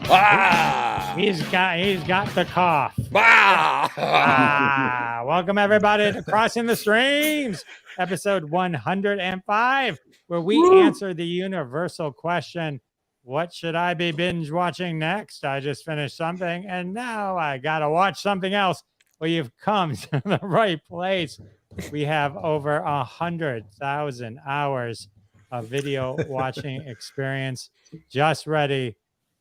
He's got the cough. Welcome everybody to Crossing the Streams, episode 105, where we answer the universal question, what should I be binge watching next? I just finished something and now I gotta watch something else. Well, you've come to the right place. We have over 100,000 hours of video watching experience just ready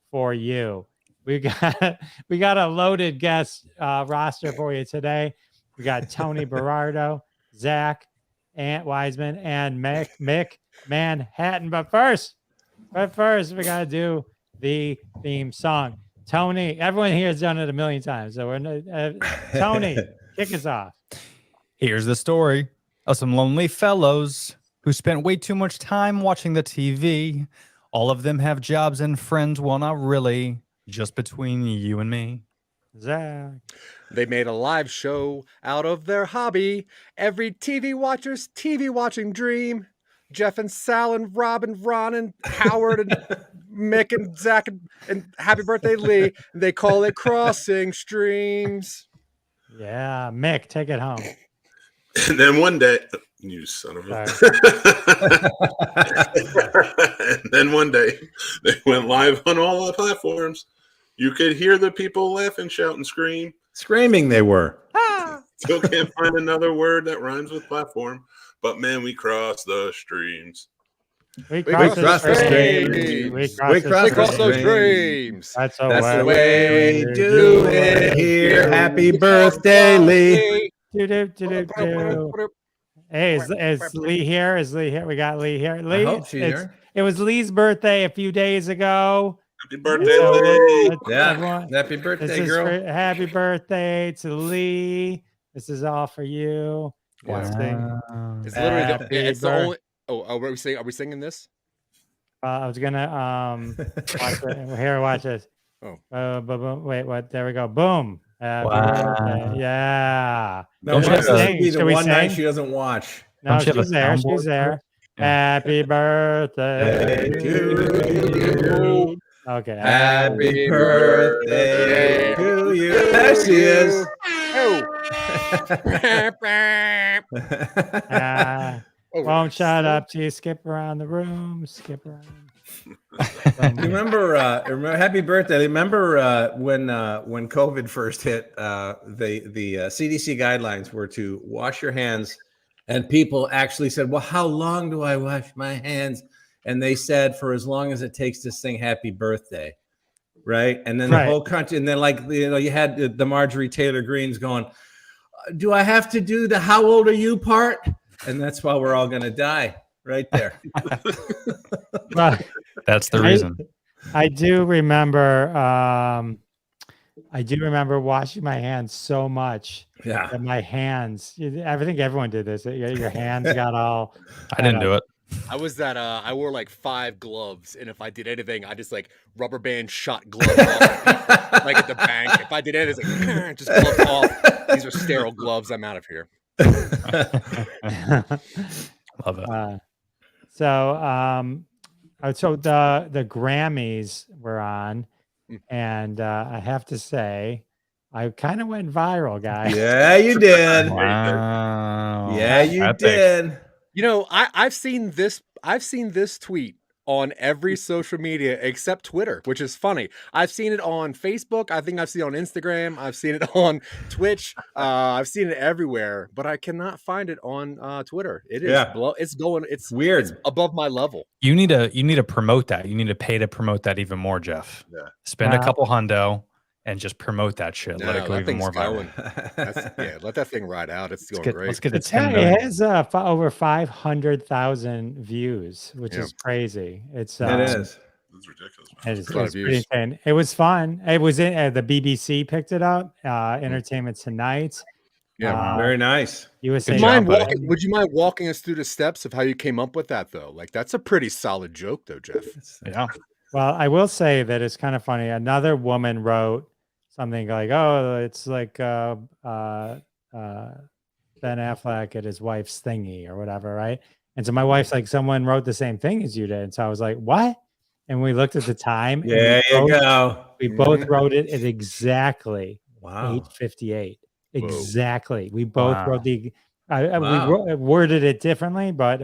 for you. We got a loaded guest roster for you today. We got Tony Berardo, Zach, Ant Wiseman, and Mick Manhattan. But first, we got to do the theme song. Tony, everyone here has done it a million times. So Tony, kick us off. Here's the story of some lonely fellows who spent way too much time watching the TV. All of them have jobs and friends. Well, not really. Just between you and me. Zach. They made a live show out of their hobby. Every TV watcher's TV watching dream. Jeff and Sal and Rob and Ron and Howard and Mick and Zach and happy birthday, Lee. They call it Crossing Streams. Yeah, Mick, take it home. And then one day, you son of a... And then one day, they went live on all the platforms. You could hear the people laugh and shout and scream. Screaming they were. Still can't find another word that rhymes with platform. But man, we cross the streams. We cross the streams. We cross those streams. That's the way we do it here. Happy birthday, Lee. Hey, is Lee here? Is Lee here? We got Lee here. Lee, I hope she's here. It was Lee's birthday a few days ago. Happy birthday, Lee. Happy birthday, girl. Happy birthday to Lee. This is all for you. Wow. It's literally it's the only. Oh, are we singing this? I was gonna watch it. Here, watch this. Oh, wait, what? There we go. Boom. Wow. Yeah. No, Don't this will be the one night she doesn't watch. No, she's there. She's there. Happy birthday to you. Okay. Happy birthday to you. There she is. Won't shut up till you skip around the room. Skip around. Remember, happy birthday. Remember when COVID first hit, the CDC guidelines were to wash your hands, and people actually said, well, how long do I wash my hands? And they said, for as long as it takes to sing happy birthday. Right. And then the whole country, and then you had the Marjorie Taylor Greens going, do I have to do the how old are you part? And that's why we're all going to die right there. That's the reason. I do remember washing my hands so much. Yeah. That my hands, I think everyone did this. Your hands got all. I didn't do it. I was that I wore like 5 gloves, and if I did anything, I just like rubber band shot gloves off, like at the bank. If I did anything, it's like just gloves off. These are sterile gloves. I'm out of here. Love it. So the Grammys were on, and I have to say, I kind of went viral, guys. Yeah, you did. Wow. Yeah, you did. You know, I've seen this tweet on every social media except Twitter, which is funny. I've seen it on Facebook. I think I've seen it on Instagram. I've seen it on Twitch. I've seen it everywhere, but I cannot find it on Twitter. It is it's weird. It's above my level. You need to promote that. You need to pay to promote that even more, Jeff. Yeah. Spend a couple hundo and just promote that shit. Let it go even more viral. Let that thing ride out. It's going great. Let's get it. It has over 500,000 views, which is crazy. It is. That's ridiculous. It's pretty insane. It was fun. It was in the BBC picked it up. Entertainment Tonight. Yeah, very nice. USA. Would you mind walking us through the steps of how you came up with that, though? Like, that's a pretty solid joke, though, Jeff. Yeah. Well, I will say that it's kind of funny. Another woman wrote something like, "Oh, it's like Ben Affleck at his wife's thingy or whatever," right? And so my wife's like, "Someone wrote the same thing as you did." And so I was like, "What?" And we looked at the time. There you go. We both wrote it at exactly Wow. 8:58. Whoa. Exactly. We both Wow. wrote the. Wow. We worded it differently, but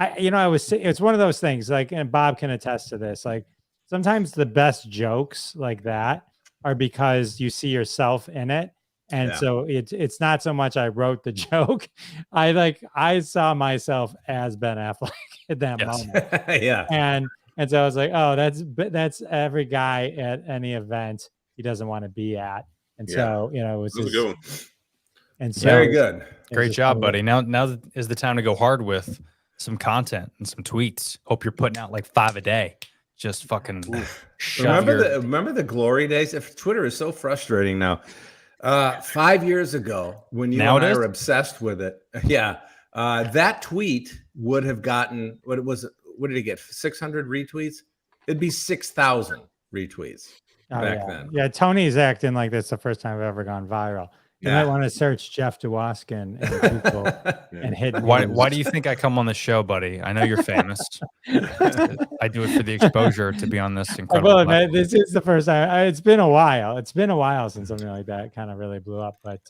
it's one of those things. Like, and Bob can attest to this. Like, sometimes the best jokes like that are because you see yourself in it. And Yeah. so it's not so much I wrote the joke. I saw myself as Ben Affleck at that Yes. moment. Yeah. And so I was like, oh, that's every guy at any event he doesn't want to be at. And so, it was That was a his, good one. and so Very it was- good. it was Great just job, one of buddy. Now is the time to go hard with some content and some tweets. Hope you're putting out like 5 a day. Just fucking shove Remember the glory days? If Twitter is so frustrating now. 5 years ago, when you Now and it I is? were obsessed with it, that tweet would have gotten what did it get? 600 retweets? It'd be 6,000 retweets back then. Yeah, Tony's acting like that's the first time I've ever gone viral. You might want to search Jeff Dwoskin and Google and hit Why do you think I come on the show, buddy? I know you're famous. I do it for the exposure to be on this incredible Well, platform. this is the first time. It's been a while. It's been a while since something like that kind of really blew up. But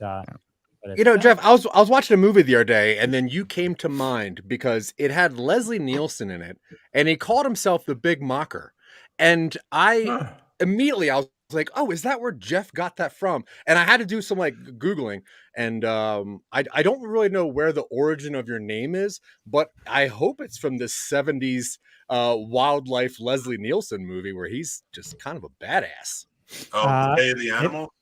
Jeff, I was watching a movie the other day, and then you came to mind because it had Leslie Nielsen in it, and he called himself the Big Mocker, and I immediately I was like, oh, is that where Jeff got that from? And I had to do some like Googling, and I don't really know where the origin of your name is, but I hope it's from this 70s wildlife Leslie Nielsen movie where he's just kind of a badass. Oh, Day of the Animal?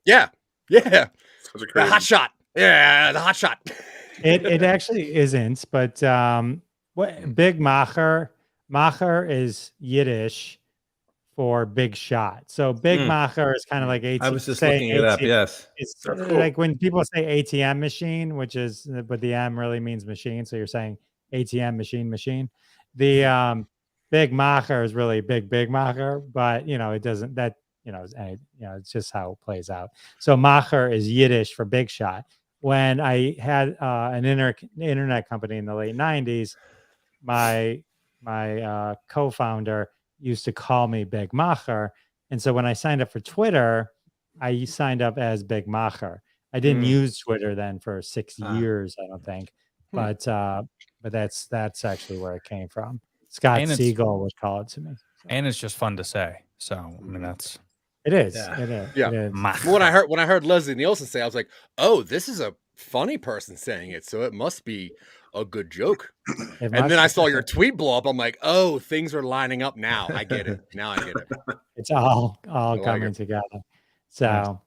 Yeah. Such a The crazy. hot shot. Yeah, the hot shot. it actually isn't. But what Big Macher is Yiddish for big shot. So Big Macher is kind of like ATM. I was just looking it up. Yes. It's That's cool. like when people say ATM machine, which is, but the M really means machine. So you're saying ATM machine. The Big Macher is really big Macher, but it doesn't, that, it's just how it plays out. So Macher is Yiddish for big shot. When I had an internet company in the late 90s, my co-founder used to call me Big Macher. And so when I signed up for Twitter, I signed up as Big Macher. I didn't use Twitter then for 6 years, I don't think. But that's actually where it came from. Scott Siegel would call it to me. So. And it's just fun to say. So I mean it is. Yeah. It is. Yeah. It is. When I heard Leslie Nielsen say, I was like, oh, this is a funny person saying it, so it must be a good joke. And then I saw your tweet blow up. I'm like, oh, things are lining up now. I get it. Now I get it. It's all coming together. So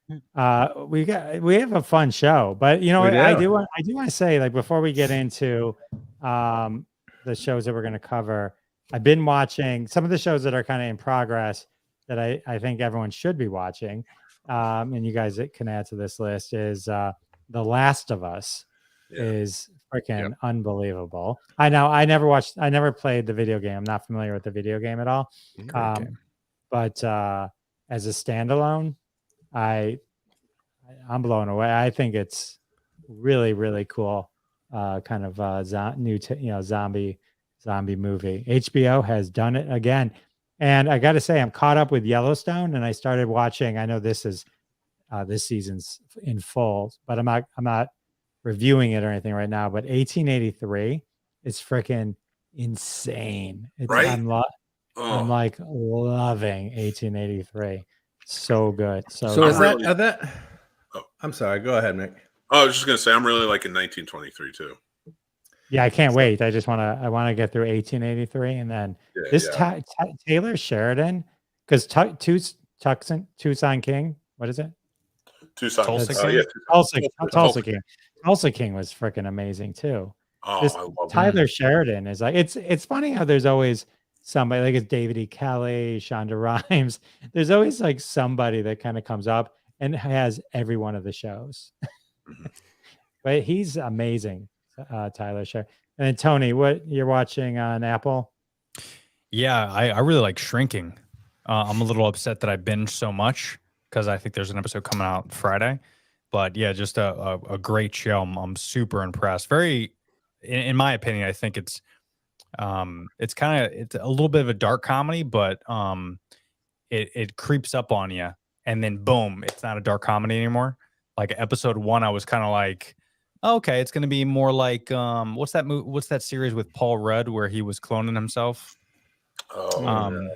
we have a fun show. But I do want to say, like, before we get into the shows that we're going to cover, I've been watching some of the shows that are kind of in progress that I think everyone should be watching. And you guys can add to this list is The Last of Us. Is freaking unbelievable. I know I never played the video game. I'm not familiar with the video game at all. But as a standalone, I'm blown away. I think it's really, really cool. Kind of new zombie movie. HBO has done it again. And I got to say, I'm caught up with Yellowstone, and I started watching. I know this is this season's in full, but I'm not reviewing it or anything right now. But 1883 is freaking insane. Right? I'm like loving 1883. So good. So is really- that? I'm sorry. Go ahead, Mick. Oh, I was just gonna say I'm really liking 1923 too. Yeah, I can't wait. I want to get through 1883, and then Taylor Sheridan, because Tucson King. What is it? Tucson. Tulsa King. Tulsa King was freaking amazing too. Oh, I love Tyler Sheridan is like, it's funny how there's always somebody, like it's David E. Kelly, Shonda Rhimes. There's always like somebody that kind of comes up and has every one of the shows. But he's amazing, Tyler Sheridan. And then Tony, what you're watching on Apple? Yeah, I really like Shrinking. I'm a little upset that I binged so much because I think there's an episode coming out Friday. But yeah, just a great show. I'm super impressed. Very, in my opinion, I think it's a little bit of a dark comedy, but it creeps up on you, and then boom, it's not a dark comedy anymore. Like episode 1, I was kind of like, okay, it's gonna be more like what's that series with Paul Rudd where he was cloning himself? Oh,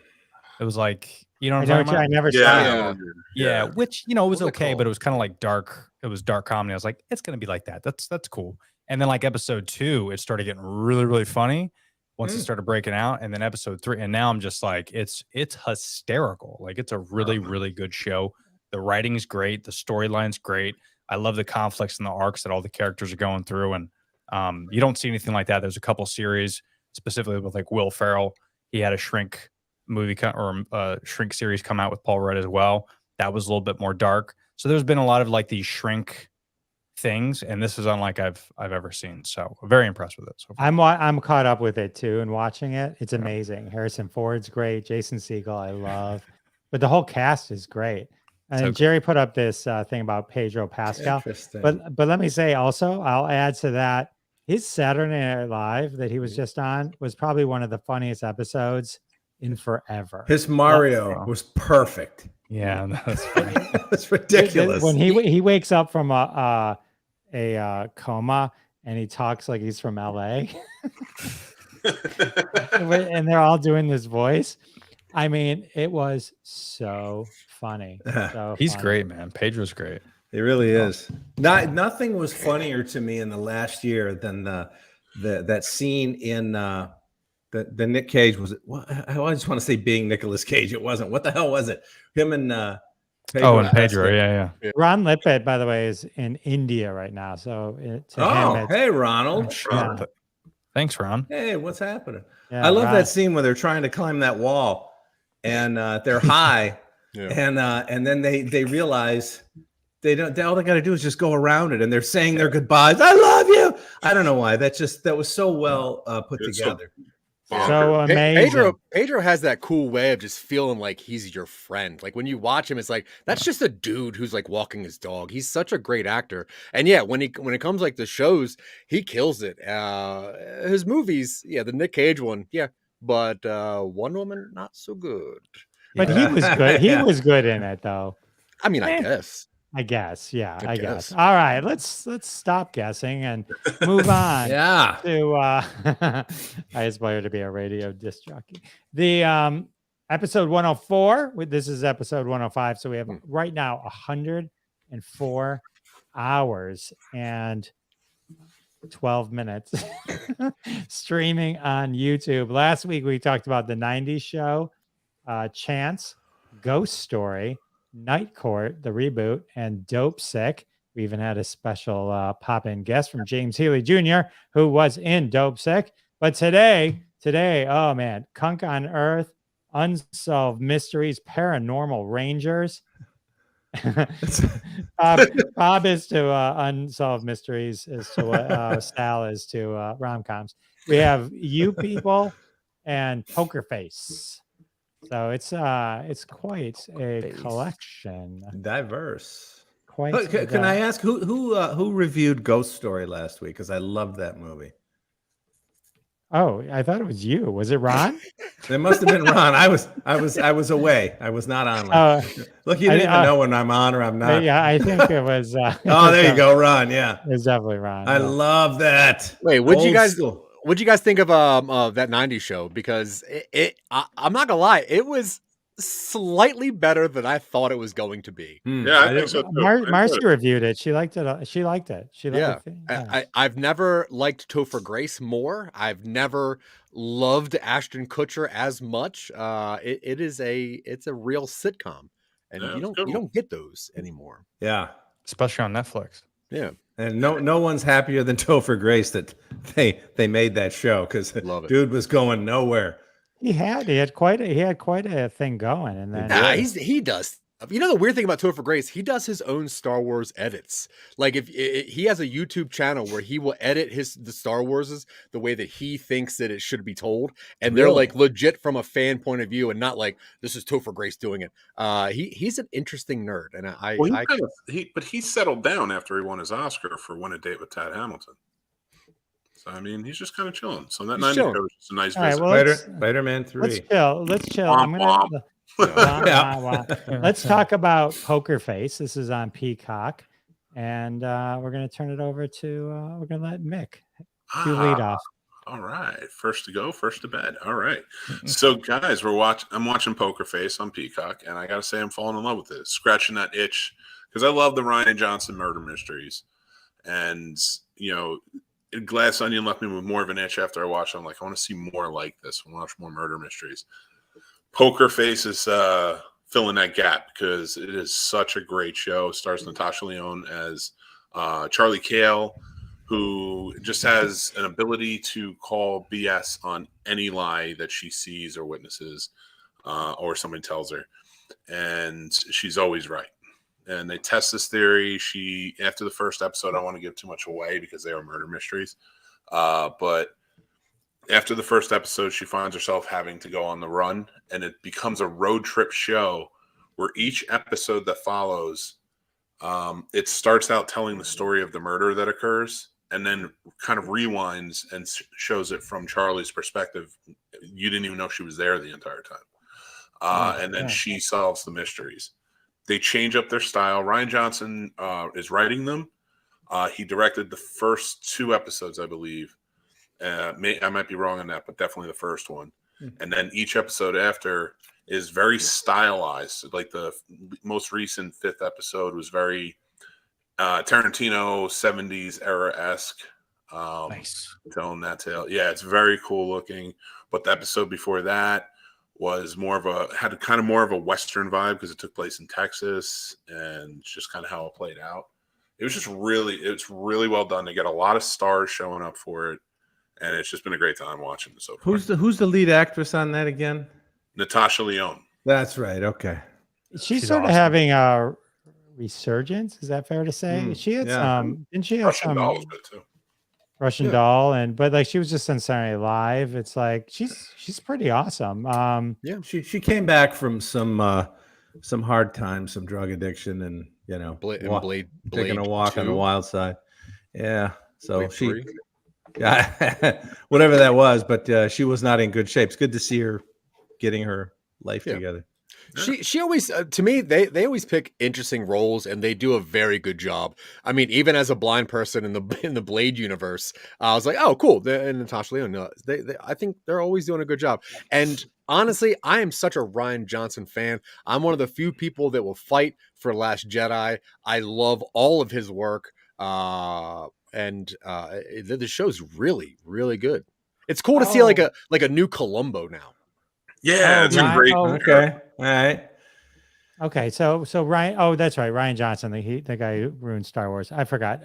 It was like, you know I what know I'm talking I about? never saw Yeah. it. Yeah, which it was What's it okay, called? but it was kind of like dark. It was dark comedy. I was like, it's gonna be like that. That's cool. And then like episode 2, it started getting really, really funny once it started breaking out. And then episode 3, and now I'm just like, it's hysterical. Like it's a really, really good show. The writing's great. The storyline's great. I love the conflicts and the arcs that all the characters are going through. And you don't see anything like that. There's a couple series specifically with like Will Ferrell. He had a Shrink movie Shrink series come out with Paul Rudd as well. That was a little bit more dark. So there's been a lot of like these Shrink things, and this is unlike I've ever seen. So I'm very impressed with it. So far. I'm caught up with it too and watching it. It's amazing. Harrison Ford's great. Jason Segel, I love, but the whole cast is great. And So Jerry put up this thing about Pedro Pascal. Interesting. But let me say also, I'll add to that, his Saturday Night Live that he was just on was probably one of the funniest episodes in forever. His Mario was perfect. Yeah, that's funny. It's ridiculous. When he wakes up from a coma and he talks like he's from LA, and they're all doing this voice. I mean, it was so funny. So He's funny. great, man. Pedro's great. It really is. Nothing was funnier to me in the last year than that scene in the Nick Cage. Was it? I just want to say being Nicolas Cage. It wasn't. What the hell was it? Him and Pedro. And Pedro, yeah. Ron Lippett, by the way, is in India right now. So Hey, Ronald. Yeah. Thanks, Ron. Hey, what's happening? Yeah, I love Ron. that scene where they're trying to climb that wall, and they're high, and then they realize they don't. All they got to do is just go around it, and they're saying their goodbyes. I love you. I don't know why. That was so well put together. So amazing. Pedro has that cool way of just feeling like he's your friend. Like when you watch him, it's like that's just a dude who's like walking his dog. He's such a great actor. And yeah, when it comes like the shows, he kills it. His movies, the Nick Cage one, but Wonder Woman not so good. But he was good. He was good in it though. I mean, I guess. I guess. I guess. All right, let's stop guessing and move on. Yeah. To I aspire to be a radio disc jockey. The episode 104. This is episode 105. So we have right now 104 hours and 12 minutes streaming on YouTube. Last week we talked about the 90s show, Chance, Ghost Story, Night Court, the reboot, and Dope Sick. We even had a special pop-in guest from James Healy Jr., who was in Dope Sick. But today, oh man, Cunk on Earth, Unsolved Mysteries, Paranormal Rangers. Bob is to Unsolved Mysteries, is to what Sal is to rom-coms. We have You People and Poker Face. So it's quite a collection. Diverse. Quite. Can I ask who reviewed Ghost Story last week? Because I loved that movie. Oh, I thought it was you. Was it Ron? It must have been Ron. I was away. I was not on. Look, you didn't even know when I'm on or I'm not. Yeah, I think it was. Oh, there you go, Ron. Yeah, it's definitely Ron. I love that. Wait, what'd you guys think of that 90s show? Because I'm not gonna lie, it was slightly better than I thought it was going to be. Yeah, I think so too. Marcy reviewed it. She liked it. She liked it. I've never liked Topher Grace more. I've never loved Ashton Kutcher as much. It's a real sitcom, and you don't get those anymore. Yeah, especially on Netflix. Yeah. And no one's happier than Topher Grace that they made that show, because dude was going nowhere. He had quite a thing going, and then he does. You know the weird thing about Topher Grace, he does his own Star Wars edits. Like if he has a YouTube channel where he will edit the Star Warses the way that he thinks that it should be told, and they're like legit from a fan point of view, and not like this is Topher Grace doing it. He's an interesting nerd, and but he settled down after he won his Oscar for Win a Date with Tad Hamilton. So I mean, he's just kind of chilling. So that 90 show is just a nice visit. Spider-Man 3. Let's chill. I'm gonna Wah. Let's talk about Poker Face. This is on Peacock, and we're going to turn it over to. We're going to let Mick do lead off. All right, first to go, first to bed. All right, so guys, I'm watching Poker Face on Peacock, and I gotta say, I'm falling in love with it. Scratching that itch because I love the Ryan Johnson murder mysteries, and Glass Onion left me with more of an itch after I watched it. I'm like, I want to see more like this. I want to watch more murder mysteries. Poker Face is filling that gap because it is such a great show. It stars Natasha Lyonne as Charlie Cale, who just has an ability to call BS on any lie that she sees or witnesses or somebody tells her. And she's always right. And they test this theory. After the first episode, I don't want to give too much away because they are murder mysteries. But after the first episode, she finds herself having to go on the run, and it becomes a road trip show where each episode that follows, it starts out telling the story of the murder that occurs and then kind of rewinds and shows it from Charlie's perspective. You didn't even know she was there the entire time. And then she solves the mysteries. They change up their style. Ryan Johnson is writing them. He directed the first 2 episodes, I believe. I might be wrong on that, but definitely the first one. And then each episode after is very stylized. Like the most recent 5th episode was very Tarantino 70s era-esque. Nice. Telling that tale. Yeah, it's very cool looking. But the episode before that was had kind of more of a Western vibe because it took place in Texas and just kind of how it played out. It was really well done. They get a lot of stars showing up for it. And it's just been a great time watching it so far. Who's the lead actress on that again? Natasha Lyonne. That's right. Okay. She's sort of having a resurgence. Is that fair to say? She had didn't she have Russian some Doll was good too. Russian Doll, but like she was just on Saturday Night Live. It's like she's pretty awesome. She came back from some hard times, some drug addiction, and Blade taking a walk 2. on the wild side. Yeah. So Blade 3. Yeah, whatever that was, but she was not in good shape. It's good to see her getting her life together. She always to me they always pick interesting roles and they do a very good job. I mean, even as a blind person in the Blade universe, I was like, oh, cool. And Natasha Lyonne, I think they're always doing a good job. And honestly, I am such a Ryan Johnson fan. I'm one of the few people that will fight for Last Jedi. I love all of his work. And the show's really, really good. It's cool to see like a new Columbo now. Yeah, it's been great. Okay, all right. Okay, so Ryan. Oh, that's right, Ryan Johnson, the guy who ruined Star Wars. I forgot.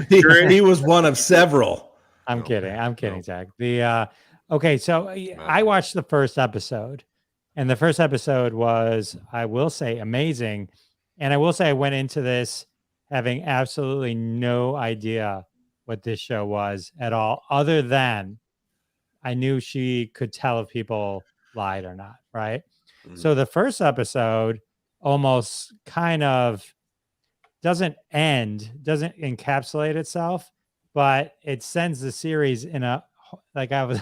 He was one of several. I'm kidding, Zach. Okay, so I watched the first episode, and the first episode was, I will say, amazing. And I will say I went into this having absolutely no idea what this show was at all, other than I knew she could tell if people lied or not, right? Mm-hmm. So the first episode almost kind of doesn't encapsulate itself, but it sends the series in a, like I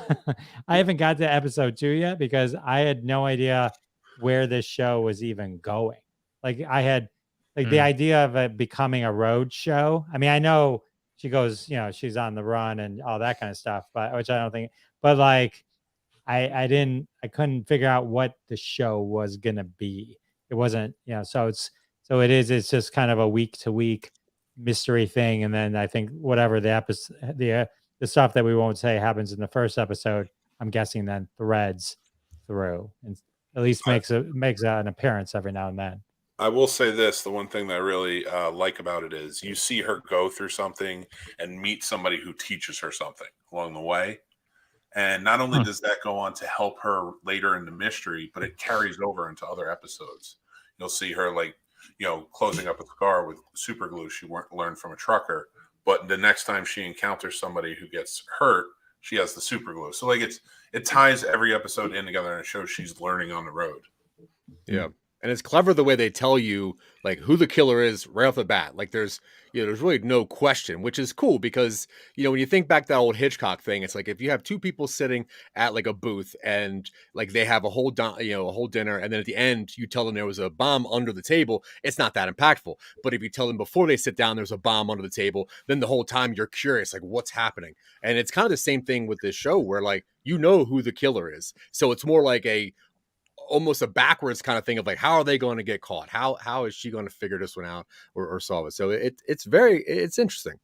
haven't got to episode 2 yet because I had no idea where this show was even going. Like I had, the idea of it becoming a road show. I mean, I know she goes, she's on the run and all that kind of stuff, which I don't think, but like, I couldn't figure out what the show was going to be. It wasn't, it's just kind of a week to week mystery thing. And then I think whatever the episode, the stuff that we won't say happens in the first episode, I'm guessing then threads through and at least makes an appearance every now and then. I will say this, the one thing that I really like about it is you see her go through something and meet somebody who teaches her something along the way. And not only does that go on to help her later in the mystery, but it carries over into other episodes. You'll see her closing up a car with super glue she learned from a trucker. But the next time she encounters somebody who gets hurt, she has the super glue. So it ties every episode in together and it shows she's learning on the road. Yeah. And it's clever the way they tell you like who the killer is right off the bat. Like there's there's really no question, which is cool because when you think back that old Hitchcock thing, it's like if you have two people sitting at like a booth and like they have a whole a whole dinner, and then at the end you tell them there was a bomb under the table, it's not that impactful. But if you tell them before they sit down there's a bomb under the table, then the whole time you're curious like what's happening. And it's kind of the same thing with this show where like who the killer is. So it's more like almost a backwards kind of thing of like how are they going to get caught, how is she going to figure this one out or solve it. So it's interesting.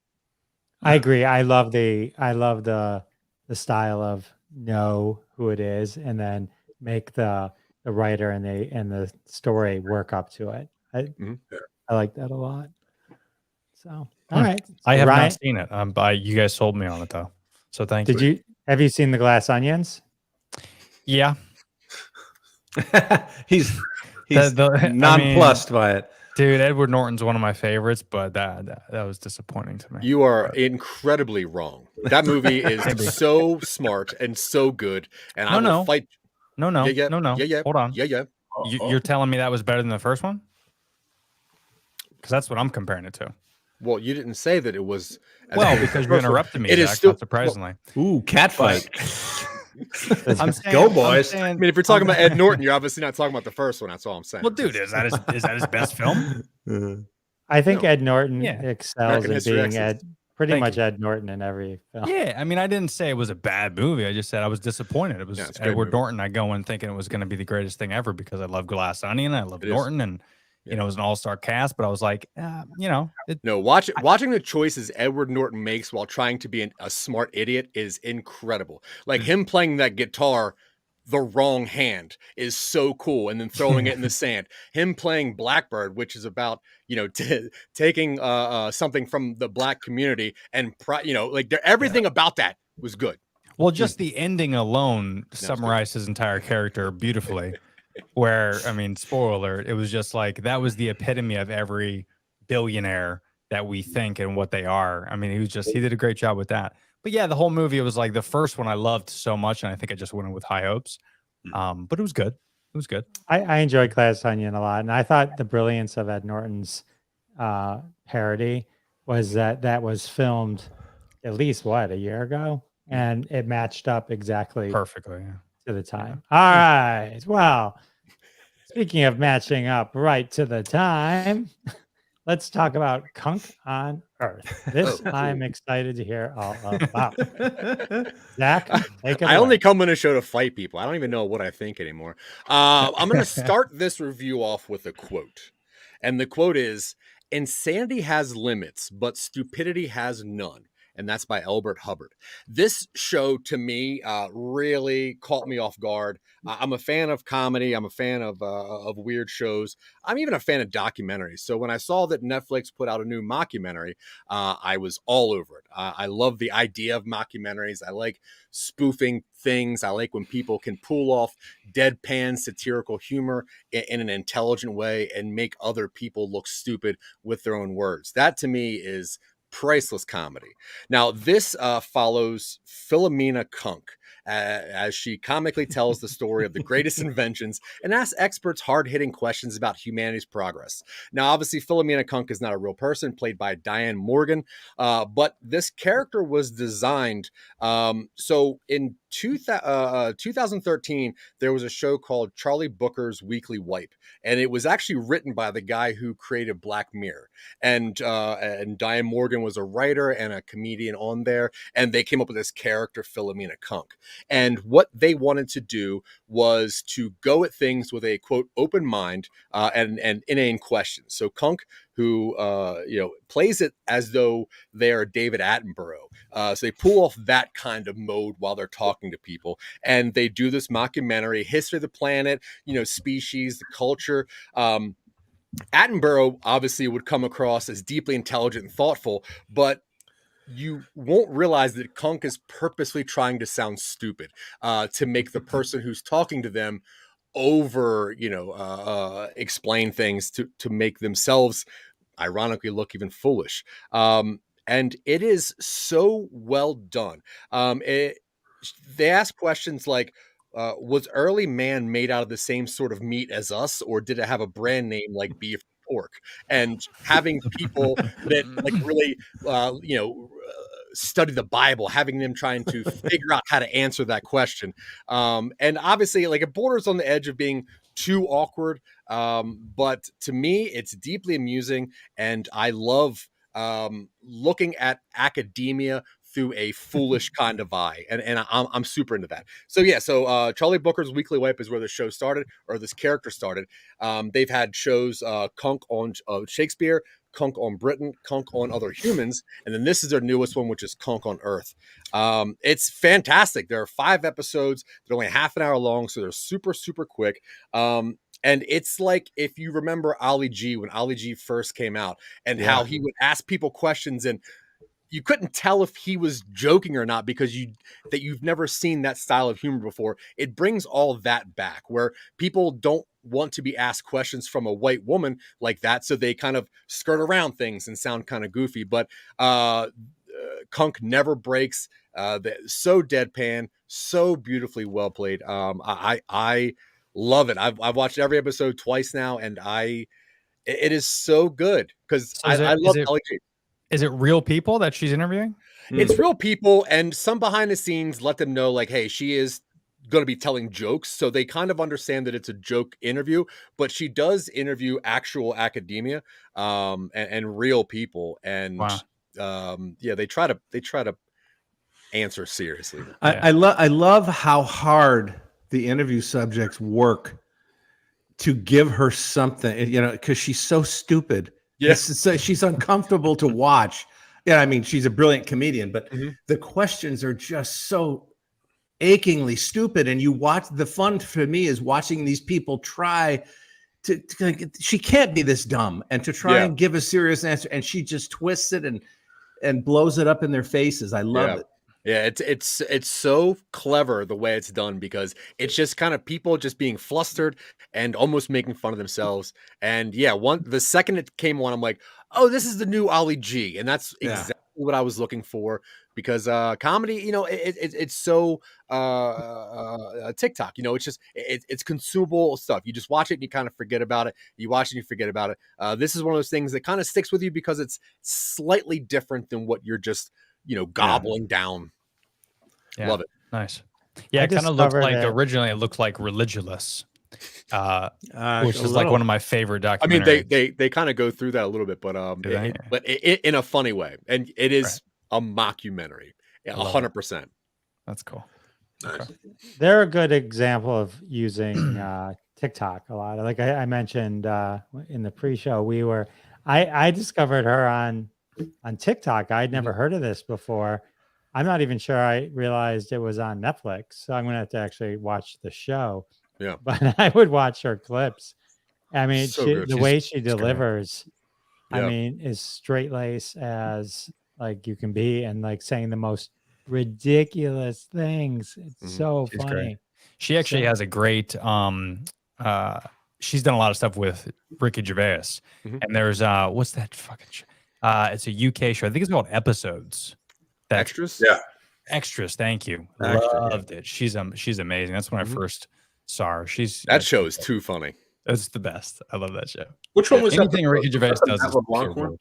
I agree. I love the style of know who it is and then make the writer and the story work up to it. I like that a lot. So all right. I have Ryan, not seen it. You guys sold me on it though, so thank you. Have you seen The Glass Onions? Yeah. he's nonplussed by it. Dude, Edward Norton's one of my favorites, but that was disappointing to me. You are incredibly wrong. That movie is so smart and so good. And I will fight. No. Hold on. Yeah. You're telling me that was better than the first one? Because that's what I'm comparing it to. Well, you didn't say that it was. Because you interrupted me. It Zach, is still not surprisingly. Ooh, cat fight. I'm saying, go boys. I mean, if you're talking about Ed Norton, you're obviously not talking about the first one. That's all I'm saying. Well, dude, is that his best film? I think Ed Norton excels American at History being X. pretty much Ed Norton in every film. Yeah, I mean, I didn't say it was a bad movie. I just said I was disappointed. It was Edward Norton. I go in thinking it was going to be the greatest thing ever because I love Glass Onion. I love Norton, and it was an all-star cast. But I was like, watching the choices Edward Norton makes while trying to be a smart idiot is incredible. Like him playing that guitar the wrong hand is so cool, and then throwing it in the sand. Him playing Blackbird, which is about taking something from the black community, and everything about that was good. Well, just the ending alone summarized his entire character beautifully. Where, I mean, spoiler alert, it was just like that was the epitome of every billionaire that we think and what they are. I mean, he did a great job with that. But yeah, the whole movie, it was like the first one I loved so much, and I think I just went in with high hopes. But it was good. It was good. I enjoyed Glass Onion a lot, and I thought the brilliance of Ed Norton's parody was that was filmed at least a year ago, and it matched up exactly perfectly to the time. All right. Well, speaking of matching up right to the time, let's talk about Cunk on Earth. This I'm excited to hear all about. Zach, take it away. I only come on a show to fight people. I don't even know what I think anymore. I'm going to start this review off with a quote. And the quote is, "Insanity has limits, but stupidity has none." And that's by Elbert Hubbard. This show, to me, really caught me off guard. I'm a fan of comedy. I'm a fan of weird shows. I'm even a fan of documentaries. So when I saw that Netflix put out a new mockumentary, I was all over it. I love the idea of mockumentaries. I like spoofing things. I like when people can pull off deadpan satirical humor in an intelligent way and make other people look stupid with their own words. That, to me, is priceless comedy. Now, this follows Philomena Cunk as she comically tells the story of the greatest inventions and asks experts hard-hitting questions about humanity's progress. Now, obviously, Philomena Cunk is not a real person, played by Diane Morgan, but this character was designed. So in 2013, there was a show called Charlie Booker's Weekly Wipe, and it was actually written by the guy who created Black Mirror. And Diane Morgan was a writer and a comedian on there, and they came up with this character, Philomena Cunk. And what they wanted to do was to go at things with a, quote, open mind and inane questions. So Cunk, who plays it as though they are David Attenborough. So they pull off that kind of mode while they're talking to people, and they do this mockumentary, history of the planet, species, the culture. Attenborough obviously would come across as deeply intelligent and thoughtful, but you won't realize that Cunk is purposely trying to sound stupid to make the person who's talking to them explain things to make themselves ironically look even foolish. And it is so well done. They ask questions like, was early man made out of the same sort of meat as us, or did it have a brand name like beef or pork? And having people that like really, study the Bible, having them trying to figure out how to answer that question. And obviously, like, it borders on the edge of being too awkward. But to me, it's deeply amusing, and I love looking at academia through a foolish kind of eye, and I'm super into that. So yeah, so Charlie Booker's Weekly Wipe is where the show started, or this character started. They've had shows, Cunk on Shakespeare, Cunk on Britain, Cunk on other humans, and then this is their newest one, which is Cunk on Earth. It's fantastic. There are 5 episodes. They're only half an hour long, so they're super, super quick. And it's like, if you remember Ali G, when Ali G first came out, and how he would ask people questions, and you couldn't tell if he was joking or not, because you've never seen that style of humor before. It brings all that back, where people don't want to be asked questions from a white woman like that, so they kind of skirt around things and sound kind of goofy. But Cunk never breaks. So deadpan, so beautifully well played. I love it. I've watched every episode twice now, and it is so good, because I love LG. Is it real people that she's interviewing? It's real people, and some behind the scenes let them know, like, hey, she is going to be telling jokes, so they kind of understand that it's a joke interview, but she does interview actual academia, and real people, and they try to answer seriously. I love how hard the interview subjects work to give her something, because she's so stupid. Yes, so she's uncomfortable to watch. Yeah, I mean, she's a brilliant comedian, but the questions are just so achingly stupid. And you watch, the fun for me is watching these people try to she can't be this dumb, and to try and give a serious answer, and she just twists it and blows it up in their faces. I love it. Yeah, it's so clever the way it's done, because it's just kind of people just being flustered and almost making fun of themselves. And the second it came on, I'm like, oh, this is the new Ali G, and that's exactly what I was looking for, because comedy, it's so TikTok, it's just it's consumable stuff. You just watch it and you kind of forget about it. You watch it and you forget about it. This is one of those things that kind of sticks with you, because it's slightly different than what you're just gobbling down. Love it. Nice. Yeah, it kind of looked like, originally it looked like Religulous, which is like one of my favorite documentaries. I mean, they kind of go through that a little bit, but in a funny way, and it is a mockumentary. 100%. That's cool. Nice. Okay. They're a good example of using TikTok a lot. Like I mentioned in the pre-show, I discovered her on TikTok. I'd never heard of this before. I'm not even sure I realized it was on Netflix. So I'm going to have to actually watch the show. Yeah. But I would watch her clips. I mean, the way she delivers, I mean, is straight lace as like you can be, and like saying the most ridiculous things. It's so She's funny. Great. She actually has a great she's done a lot of stuff with Ricky Gervais. And there's what's that fucking show? It's a UK show. I think it's called Episodes. Extras? Yeah. Extras. Thank you. Loved it. She's amazing. That's when I first saw her. That show is too funny. It's the best. I love that show. Which one was anything that? Ricky Gervais does? Is one?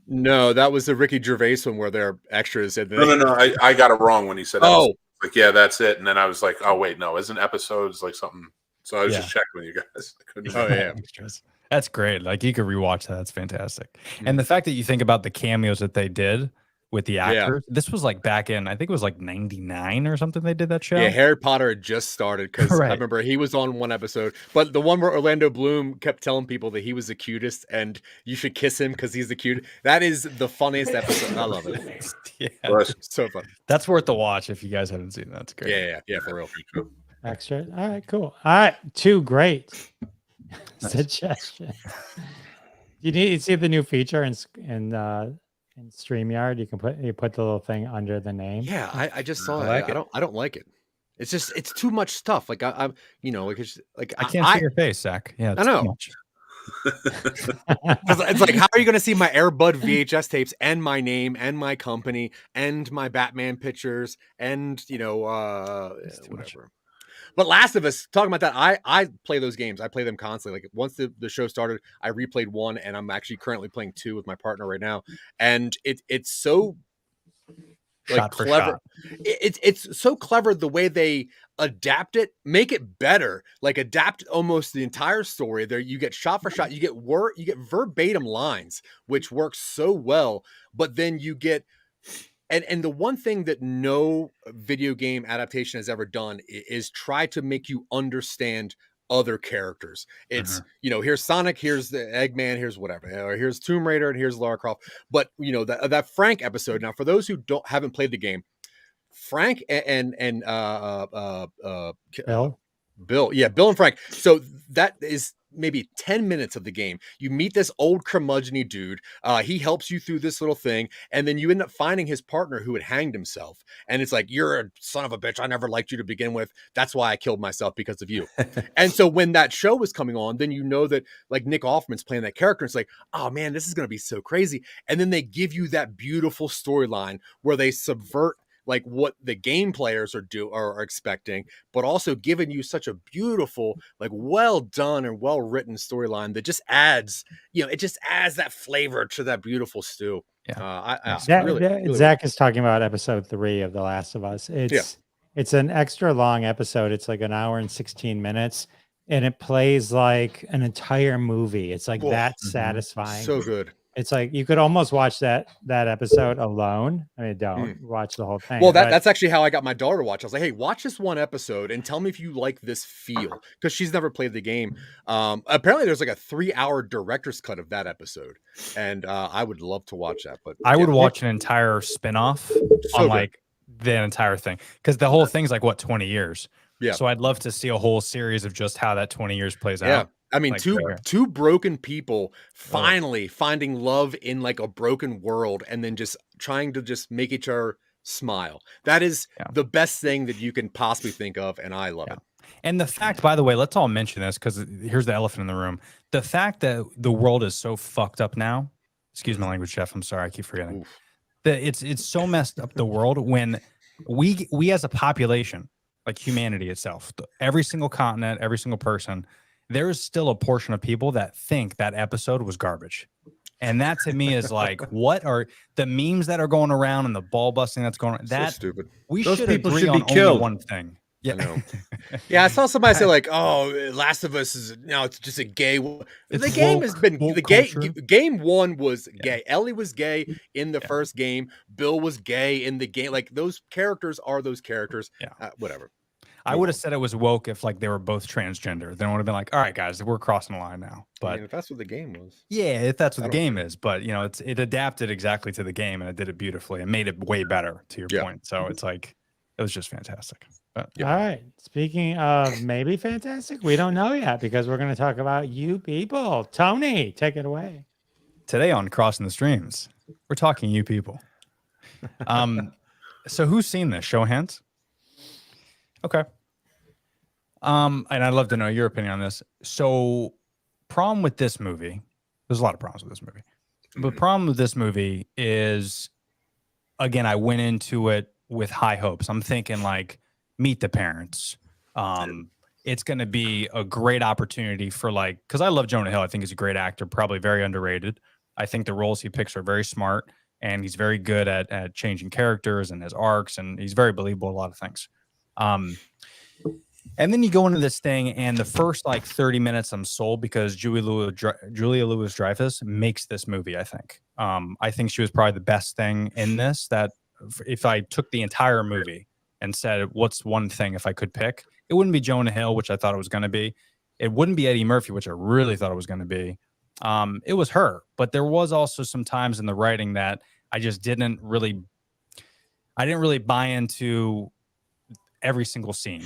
No, that was the Ricky Gervais one where they're extras. No. I got it wrong when he said, "Oh, like that's it." And then I was like, "Oh wait, no, isn't Episodes like something?" So I was just checking with you guys. Extras. That's great. Like you could rewatch that. That's fantastic. And the fact that you think about the cameos that they did with the actors, this was like back in, I think it was like 99 or something. They did that show. Yeah, Harry Potter had just started, because I remember he was on one episode, but the one where Orlando Bloom kept telling people that he was the cutest and you should kiss him because he's the cute. That is the funniest episode. I love it. So fun. That's worth the watch if you guys haven't seen that. That's great. Yeah, for real. Extra. All right, cool. All right, 2 great suggestions. You need to see the new feature in StreamYard. You can put the little thing under the name. Yeah, I just saw that. I don't like it. It's just it's too much stuff. Like I'm like it's like I can't see your face, Zach. Yeah, I know. It's like, how are you going to see my Airbud VHS tapes and my name and my company and my Batman pictures and whatever. But Last of Us, talking about that, I play those games. I play them constantly. Like once the show started, I replayed 1, and I'm actually currently playing 2 with my partner right now. And it's so like Shot for clever. shot. It's so clever the way they adapt it, make it better, like adapt almost the entire story. There you get shot for shot, you get verbatim lines, which works so well, but then you get and the one thing that no video game adaptation has ever done is try to make you understand other characters. It's, here's Sonic, here's the Eggman, here's whatever, or here's Tomb Raider, and here's Lara Croft. But that Frank episode. Now, for those who haven't played the game, Frank and Bill, Bill and Frank. So that is maybe 10 minutes of the game. You meet this old curmudgeon dude. He helps you through this little thing, and then you end up finding his partner who had hanged himself. And it's like, you're a son of a bitch. I never liked you to begin with. That's why I killed myself, because of you. And so when that show was coming on, then you know that like Nick Offerman's playing that character. It's like, oh man, this is going to be so crazy. And then they give you that beautiful storyline where they subvert like what the game players are expecting, but also giving you such a beautiful, like well done and well written storyline that just adds, it just adds that flavor to that beautiful stew. Yeah. Really Zach is talking about episode 3 of The Last of Us. It's an extra long episode. It's like an hour and 16 minutes, and it plays like an entire movie. It's like that satisfying. So good. It's like you could almost watch that episode alone. I mean, don't watch the whole thing. Well, that's actually how I got my daughter to watch. I was like, hey, watch this one episode and tell me if you like this feel, because she's never played the game. Apparently there's like a 3-hour director's cut of that episode, and I would love to watch that. But I would watch an entire spinoff on like the entire thing, because the whole thing's like 20 years. Yeah. So I'd love to see a whole series of just how that 20 years plays out. I mean, like two broken people finally finding love in like a broken world, and then just trying to just make each other smile. That is the best thing that you can possibly think of, and I love it. And the fact, by the way, let's all mention this, because here's the elephant in the room. The fact that the world is so fucked up now, excuse my language, Chef, I'm sorry, I keep forgetting. That it's so messed up, the world, when we as a population, like humanity itself, every single continent, every single person, there is still a portion of people that think that episode was garbage. And that to me is like, what are the memes that are going around and the ball busting that's going on? That's so stupid. Those should people agree on only one thing. Yeah. I saw somebody say like, oh, Last of Us is it's just a gay. The game has been game 1 was gay. Ellie was gay in the first game. Bill was gay in the game. Like those characters are those characters. Whatever. I would have said it was woke if like they were both transgender. Then I would have been like, all right, guys, we're crossing the line now. But if that's what the game was. Yeah, if that's what the game is. But it adapted exactly to the game, and it did it beautifully and made it way better, to your point. So it's like, it was just fantastic. But, all right. Speaking of maybe fantastic, we don't know yet, because we're going to talk about you people. Tony, take it away. Today on Crossing the Streams, we're talking you people. So who's seen this? Show of hands. Okay. And I'd love to know your opinion on this. So, problem with this movie, there's a lot of problems with this movie. But problem with this movie is, again, I went into it with high hopes. I'm thinking like, meet the parents. It's going to be a great opportunity for like, because I love Jonah Hill. I think he's a great actor, probably very underrated. I think the roles he picks are very smart, and he's very good at changing characters and his arcs, and he's very believable in a lot of things. And then you go into this thing, and the first like 30 minutes I'm sold, because Julia Louis-Dreyfus makes this movie, I think. I think she was probably the best thing in this. That if I took the entire movie and said, what's one thing if I could pick, it wouldn't be Jonah Hill, which I thought it was going to be. It wouldn't be Eddie Murphy, which I really thought it was going to be. It was her. But there was also some times in the writing that I just didn't really buy into every single scene.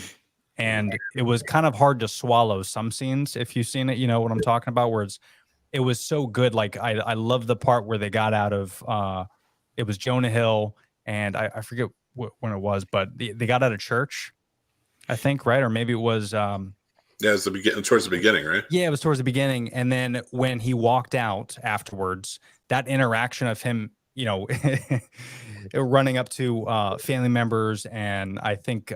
And it was kind of hard to swallow some scenes. If you've seen it, you know what I'm talking about, where it was so good. Like I love the part where they got out of, it was Jonah Hill, and I forget when it was, but they got out of church, I think, right? Or maybe it was, yeah, it's towards the beginning, right? Yeah, it was towards the beginning. And then when he walked out afterwards, that interaction of him running up to family members, and I think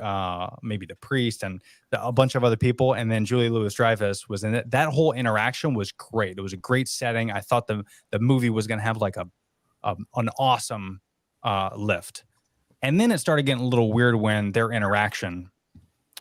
maybe the priest and a bunch of other people, and then Julia Louis-Dreyfus was in it. That whole interaction was great. It was a great setting. I thought the movie was going to have like an awesome lift, and then it started getting a little weird when their interaction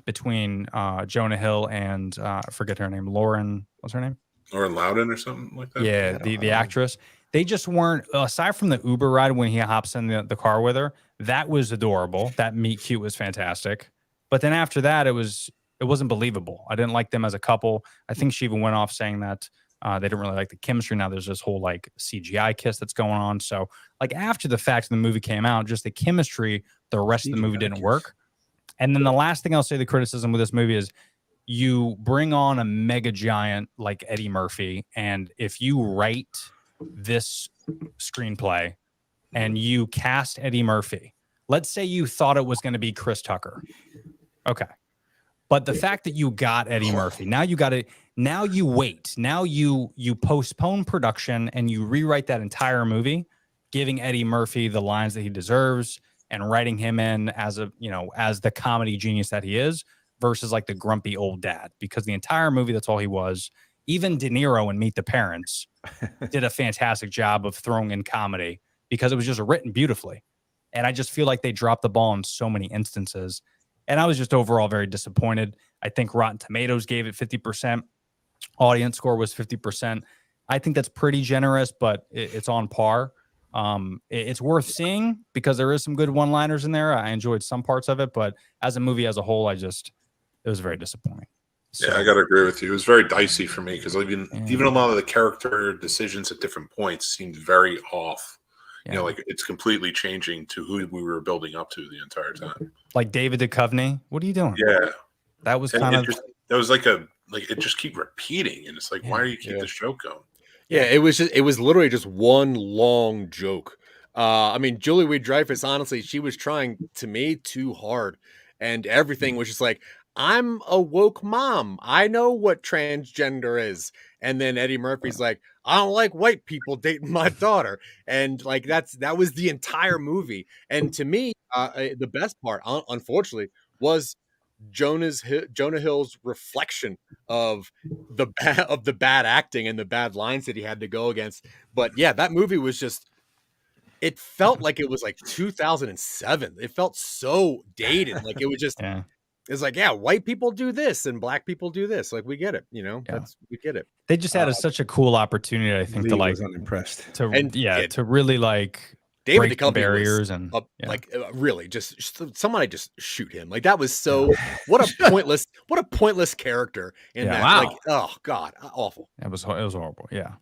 between Jonah Hill and I forget her name, Lauren. What's her name? Lauren Loudon or something like that. Yeah, the actress. They just weren't, aside from the Uber ride when he hops in the car with her, that was adorable. That meet cute was fantastic. But then after that, it wasn't believable. I didn't like them as a couple. I think she even went off saying that they didn't really like the chemistry. Now there's this whole like CGI kiss that's going on. So like after the fact the movie came out, just the chemistry, the rest of the movie didn't work. And then the last thing I'll say, the criticism with this movie is you bring on a mega giant like Eddie Murphy, and if you write this screenplay and you cast Eddie Murphy, let's say you thought it was going to be Chris Tucker. Okay. But the fact that you got Eddie Murphy, now you got it. Now you wait. Now you postpone production and you rewrite that entire movie, giving Eddie Murphy the lines that he deserves and writing him in as the comedy genius that he is versus like the grumpy old dad, because the entire movie, that's all he was. Even De Niro in Meet the Parents did a fantastic job of throwing in comedy because it was just written beautifully. And I just feel like they dropped the ball in so many instances. And I was just overall very disappointed. I think Rotten Tomatoes gave it 50%. Audience score was 50%. I think that's pretty generous, but it's on par. It's worth seeing because there is some good one-liners in there. I enjoyed some parts of it, but as a movie as a whole, it was very disappointing. So, yeah, I got to agree with you. It was very dicey for me because even a lot of the character decisions at different points seemed very off. yeah. Like it's completely changing to who we were building up to the entire time. Like David Duchovny, what are you doing? Yeah, That was and kind of that was like it just keep repeating, and it's like, why are you keep this joke going? Yeah, it was literally just one long joke. I mean, Julie Louis-Dreyfus, honestly, she was trying to me too hard, and everything was just like, I'm a woke mom. I know what transgender is. And then Eddie Murphy's like, I don't like white people dating my daughter. And like, that was the entire movie. And to me, the best part, unfortunately, was Jonah Hill's reflection of the bad acting and the bad lines that he had to go against. But yeah, that movie was just, it felt like it was like 2007. It felt so dated. Like it was just, yeah. It's like, yeah, white people do this and black people do this. Like we get it, we get it. They just had such a cool opportunity, I think, Lee to like was unimpressed. to really like David break the Duchovny barriers and really just somebody just shoot him. Like that was so what a pointless character in that. Wow. Like, oh God, awful. It was horrible. Yeah.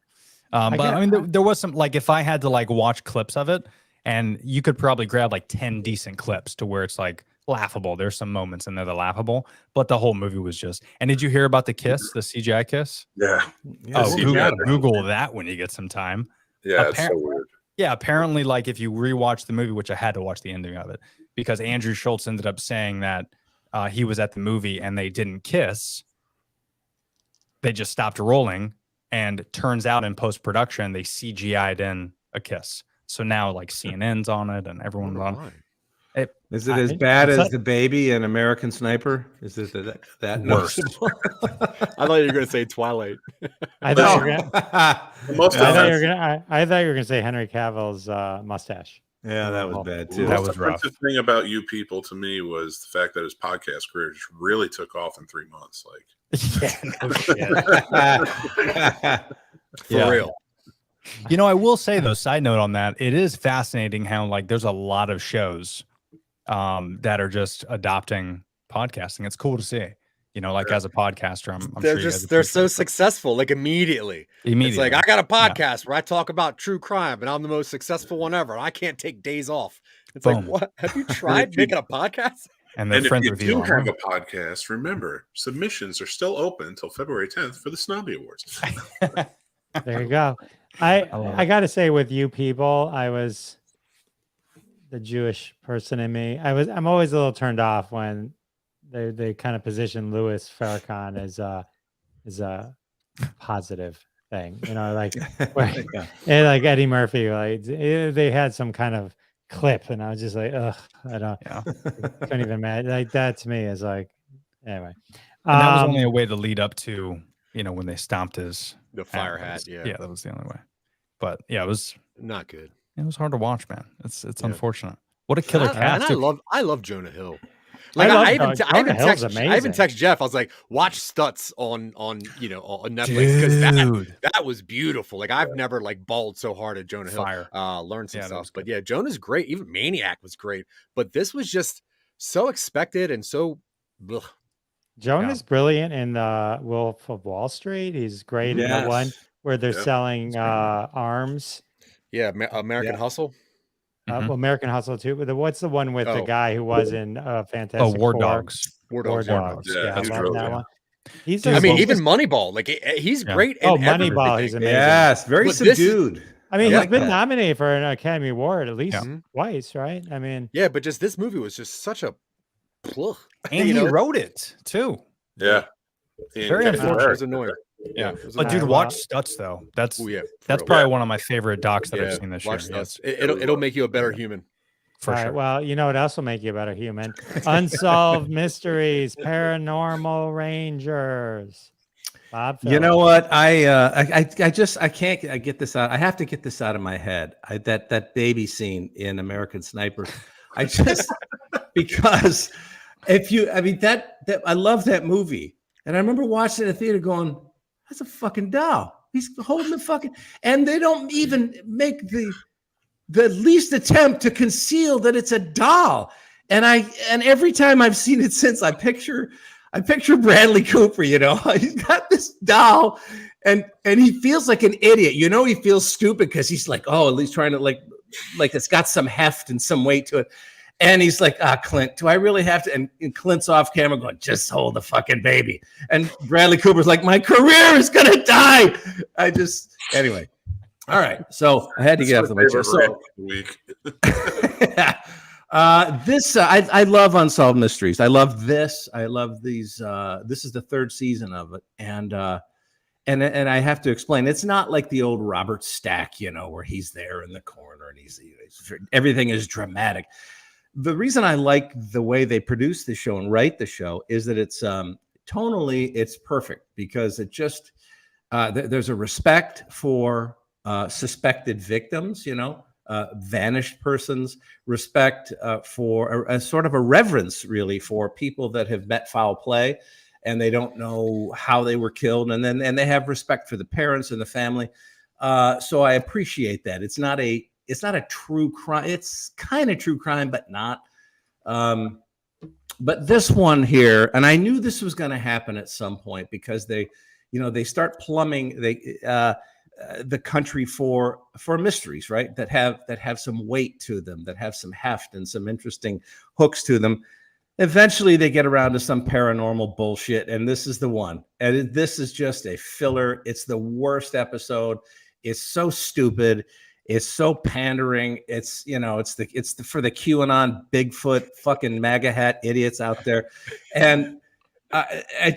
But I mean, there was some, like, if I had to like watch clips of it, and you could probably grab like 10 decent clips to where it's like laughable. There's some moments in there that are laughable, but the whole movie was just. And did you hear about the kiss, the CGI kiss? Yeah. Google that when you get some time. Yeah, it's so weird. Yeah, apparently, like if you rewatch the movie, which I had to watch the ending of it, because Andrew Schultz ended up saying that he was at the movie and they didn't kiss. They just stopped rolling, and it turns out in post-production they CGI'd in a kiss. So now like CNN's on it and everyone's on it. Is it as bad as The Baby and American Sniper? Is it that worse? I thought you were going to say Twilight. I thought you were going to say Henry Cavill's mustache. Yeah, that was bad too. That was rough. The thing about You People to me was the fact that his podcast career just really took off in 3 months. Like, For real. You know, I will say though, side note on that, it is fascinating how like there's a lot of shows that are just adopting podcasting. It's cool to see. You know, like as a podcaster, I'm they're sure they're so successful, like immediately. It's like, I got a podcast where I talk about true crime and I'm the most successful one ever. I can't take days off. It's like, what? Have you tried making a podcast? And if friends you with do have a podcast, remember, submissions are still open until February 10th for the Snobby Awards. There you go. I got to say, with You People, I was the Jewish person in me. I'm always a little turned off when they kind of position Louis Farrakhan as a positive thing, like where, Yeah. and like Eddie Murphy, like they had some kind of clip, and I was just like, ugh, I don't, Yeah. couldn't even imagine. Like that to me is like, anyway. And that was only a way to lead up to, when they stomped his The fire That hat. was- Yeah. that was the only way. But yeah, it was Not good. hard to watch, man. It's Yeah. unfortunate. What a killer cast! And I love Jonah Hill. Like love I even Jonah Hill's amazing. text Jeff. I was like, watch Stutz on Netflix because that was beautiful. Like I've never like bawled so hard at Jonah Hill. Fire. Learned some Yeah, that stuff. was But good. yeah, Jonah's great. Even Maniac was great. But this was just so expected and so. Ugh. Jonah's brilliant in the Wolf of Wall Street. He's great in the one Yes. where they're Yeah, selling arms. Yeah, American Yeah. Hustle. Mhm. Well, American Hustle too. But what's the one with the Oh. guy who was in Fantastic War Four? Dogs. War War Dogs. Dogs. Yeah, I he's love great, that yeah. one. He's Dude, I mean, well, even Moneyball. Like he's Yeah. great. In Moneyball. everything. He's amazing. Yes, very But this is- subdued. I mean, I he's like been that. nominated for an Academy Award at least Yeah. twice, right? I mean, Yeah, but just this movie was just such a. Ugh. And he wrote it too. Yeah. Very It unfortunate. was annoying. Yeah. it was But dude, annoying. well- watch Stutz though. That's Oh, yeah, for that's real. probably one of my favorite docs that Yeah, I've seen this watch year. Stutz. It'll make you a better human. For all right, sure. well, you know what else will make you a better human? Unsolved Mysteries, Paranormal Rangers. Bob, You Phillips. know what? I can't get this out. I have to get this out of my head. That baby scene in American Sniper. I just because that I love that movie, and I remember watching it in the theater going, "That's a fucking doll. He's holding the fucking," and they don't even make the least attempt to conceal that it's a doll. And every time I've seen it since, I picture Bradley Cooper, he's got this doll and he feels like an idiot. He feels stupid because he's like, oh, at least trying to like it's got some heft and some weight to it. And he's like, Clint, do I really have to? And Clint's off camera going, just hold the fucking baby. And Bradley Cooper's like, my career is going to die. Anyway. All right. So I had to get off the Favorite chest. rant of the week. I love Unsolved Mysteries. I love this. I love these. This is the third season of it, and I have to explain. It's not like the old Robert Stack, where he's there in the corner and he's everything is dramatic. The reason I like the way they produce the show and write the show is that it's tonally it's perfect because it just there's a respect for suspected victims, vanished persons, respect for a sort of a reverence, really, for people that have met foul play and they don't know how they were killed, and they have respect for the parents and the family. So I appreciate that. It's not a true crime. It's kind of true crime, but not. But this one here, and I knew this was going to happen at some point because they start plumbing the country for mysteries, right? That have some weight to them, that have some heft and some interesting hooks to them. Eventually, they get around to some paranormal bullshit, and this is the one. And this is just a filler. It's the worst episode. It's so stupid. It's so pandering. It's for the QAnon Bigfoot fucking MAGA hat idiots out there, and I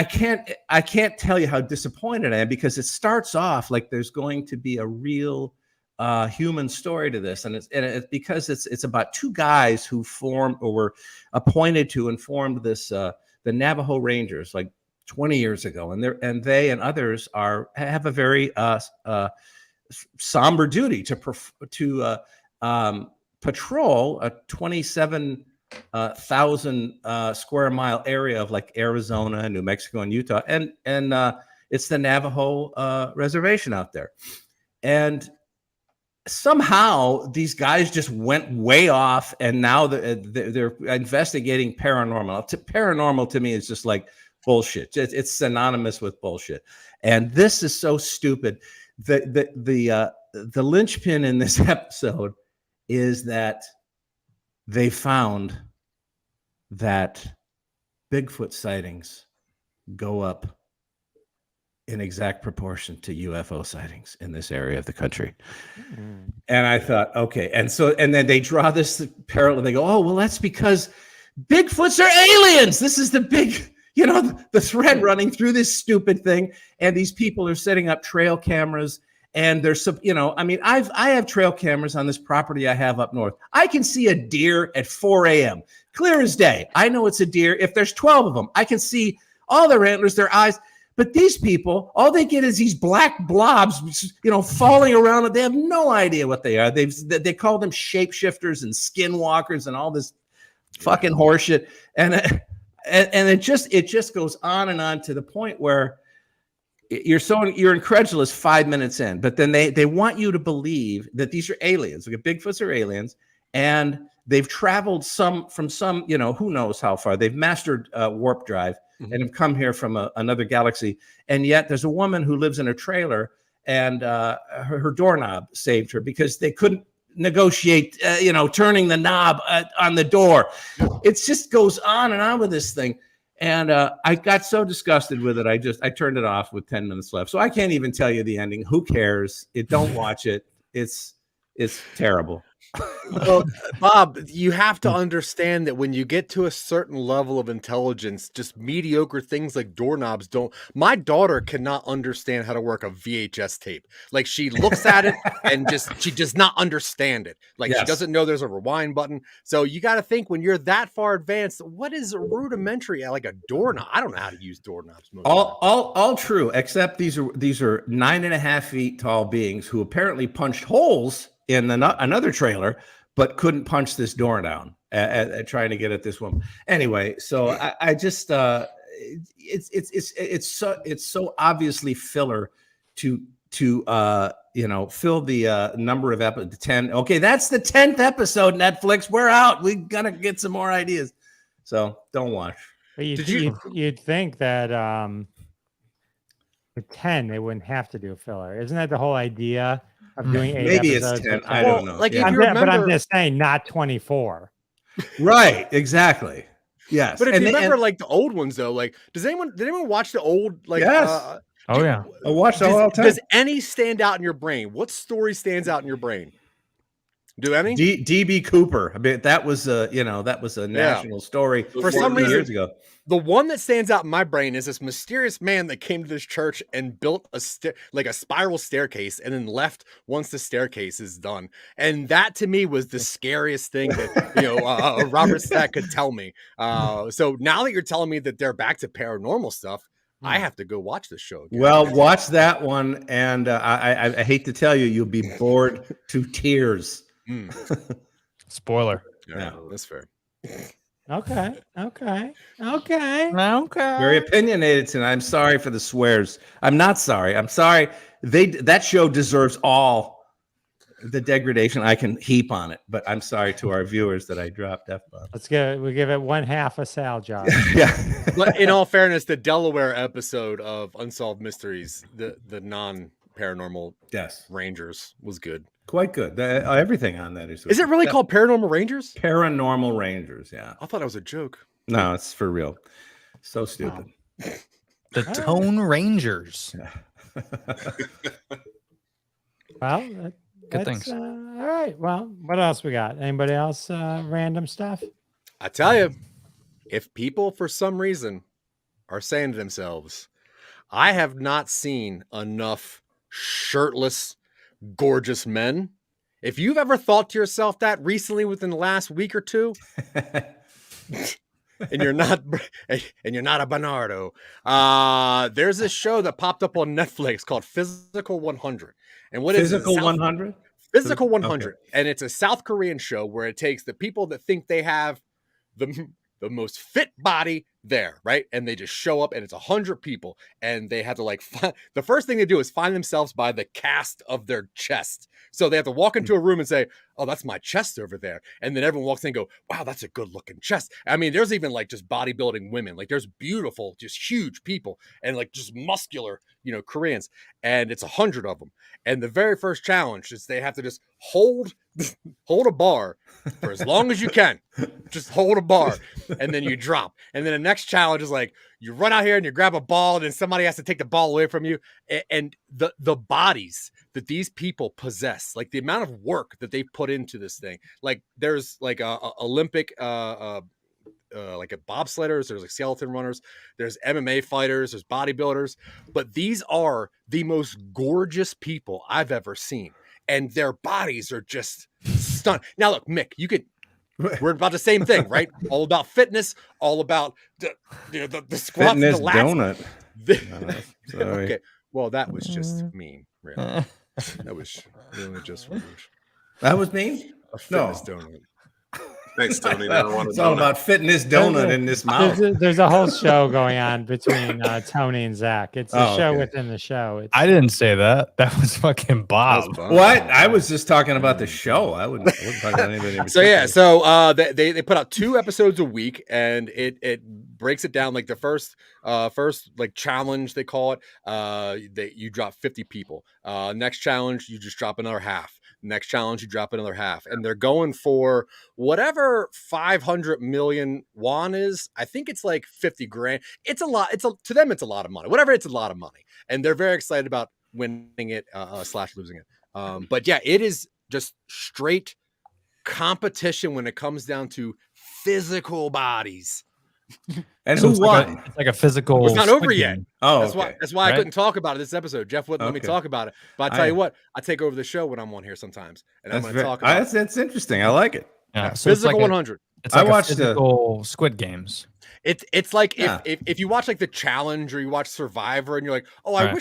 can't tell you how disappointed I am because it starts off like there's going to be a real human story to this, and it's because it's about two guys who formed or were appointed to and formed this the Navajo Rangers like 20 years ago, and they and others have a very somber duty to patrol a 27,000 square mile area of like Arizona, New Mexico, and Utah, and it's the Navajo reservation out there, and somehow these guys just went way off, and now they're investigating paranormal. Paranormal to me is just like bullshit. It's synonymous with bullshit, and this is so stupid. The linchpin in this episode is that they found that Bigfoot sightings go up in exact proportion to UFO sightings in this area of the country. And I thought, okay. And then they draw this parallel. They go, oh, well, that's because Bigfoots are aliens. This is the big, You know, the thread running through this stupid thing, and these people are setting up trail cameras. And there's some, you know, I mean, I have trail cameras on this property I have up north. I can see a deer at 4 a.m. clear as day. I know it's a deer. If there's 12 of them, I can see all their antlers, their eyes. But these people, all they get is these black blobs, you know, falling around, and they have no idea what they are. They call them shapeshifters and skinwalkers and all this fucking horseshit. And it just goes on and on to the point where you're incredulous 5 minutes in, but then they want you to believe that these are aliens. Like Bigfoots are aliens, and they've traveled from some, you know, who knows how far. They've mastered warp drive and have come here from another galaxy. And yet there's a woman who lives in a trailer, and her doorknob saved her because they couldn't negotiate, you know, turning the knob on the door. It just goes on and on with this thing. And I got so disgusted with it, I turned it off with 10 minutes left. So I can't even tell you the ending. Who cares? Don't watch it. It's terrible. Well, Bob, you have to understand that when you get to a certain level of intelligence, just mediocre things like doorknobs don't. My daughter cannot understand how to work a VHS tape. Like, she looks at it and she does not understand it. Like, she doesn't know there's a rewind button. So you got to think, when you're that far advanced, what is rudimentary, like a doorknob? I don't know how to use doorknobs. All true, except these are 9.5 feet tall beings who apparently punched holes in another trailer, but couldn't punch this door down at trying to get at this woman. Anyway, so I just it's so obviously filler to you know, fill the number of episodes. 10. Okay, that's the 10th episode. Netflix, we're out. We gotta get some more ideas. So don't watch. But you'd think that for 10 they wouldn't have to do filler. Isn't that the whole idea of doing 8 Maybe episodes? it's 10. I don't know. Like, Yeah. if you remember, but I'm just saying, not 24. Right, exactly. Yes. But if And you they- remember, like, the old ones though, like, did anyone watch the old, like, Yes. Oh yeah. I watched all the time. does any stand out in your brain? What story stands out in your brain? Do any? DB Cooper. I mean, that was a national story For some 40 reason, years ago. the one that stands out in my brain is this mysterious man that came to this church and built a spiral staircase and then left once the staircase is done. And that to me was the scariest thing that, you know, Robert Stack could tell me. So now that you're telling me that they're back to paranormal stuff, I have to go watch this show again. Well, watch that one, and I hate to tell you, you'll be bored to tears. Spoiler. Yeah, that's fair. Okay. Very opinionated tonight. I'm sorry for the swears. I'm not sorry. I'm sorry. That show deserves all the degradation I can heap on it. But I'm sorry to our viewers that I dropped F-bomb. We give it 1/2 a Sal job. Yeah. But in all fairness, the Delaware episode of Unsolved Mysteries, the non-paranormal Rangers, was good. Quite good. Everything on that is. Is it really called Paranormal Rangers? Paranormal Rangers? Yeah. I thought it was a joke. No, it's for real. So stupid. The Tone Rangers. Well, Good things. all right. Well, what else we got? Anybody else random stuff? I tell you, if people for some reason are saying to themselves, I have not seen enough shirtless, gorgeous men. If you've ever thought to yourself that recently within the last week or two, and you're not a Berardo, there's this show that popped up on Netflix called Physical 100. And what is Physical 100? Physical 100. Okay. And it's a South Korean show where it takes the people that think they have the most fit body there, right? And they just show up, and it's 100 people, and they have to the first thing they do is find themselves by the cast of their chest. So they have to walk into a room and say, oh, that's my chest over there. And then everyone walks in and go, wow, that's a good looking chest. I mean, there's even just bodybuilding women. Like, there's beautiful, just huge people, and just muscular, Koreans. And it's 100 of them. And the very first challenge is they have to just hold a bar for as long as you can. Just hold a bar, and then you drop. And then the next challenge is you run out here and you grab a ball, and then somebody has to take the ball away from you. And the bodies that these people possess, the amount of work that they put into this thing, there's a Olympic like bobsledders, there's like skeleton runners, there's MMA fighters, there's bodybuilders, but these are the most gorgeous people I've ever seen, and their bodies are just stunned. Now look, Mick, we're about the same thing, right? All about fitness, all about the squats and the Fitness lats. donut. Sorry. Okay, well that was just mean, really. That was really just rude. That was me. A fitness donut. Thanks, Tony. Now I want It's to all about fitness donut in this mouth. There's a whole show going on between Tony and Zach. It's a show okay. within the show. I didn't say that. That was fucking Bob. What? I was just talking about the show. I wouldn't talk about anything. So yeah, so they put out 2 episodes a week, and it breaks it down like the first like challenge they call it. That you drop 50 people. Next challenge you just drop another half. Next challenge you drop another half, and they're going for whatever 500 million won is. I think it's like 50 grand. It's a lot. To them it's a lot of money. Whatever, it's a lot of money, and they're very excited about winning it / losing it. But yeah, it is just straight competition when it comes down to physical bodies. And So who it's won? Like it's like a physical. It's not Squid over yet. Game. Oh, That's why I Right? couldn't talk about it this episode. Jeff wouldn't let me Okay. talk about it. But I tell you what, I take over the show when I'm on here sometimes, and I'm going to talk about that's interesting. I like it. Yeah, so it's physical like 100. It's I like watched a physical Squid Games. It's like Yeah. if you watch like the challenge or you watch Survivor and you're like, oh, I Right.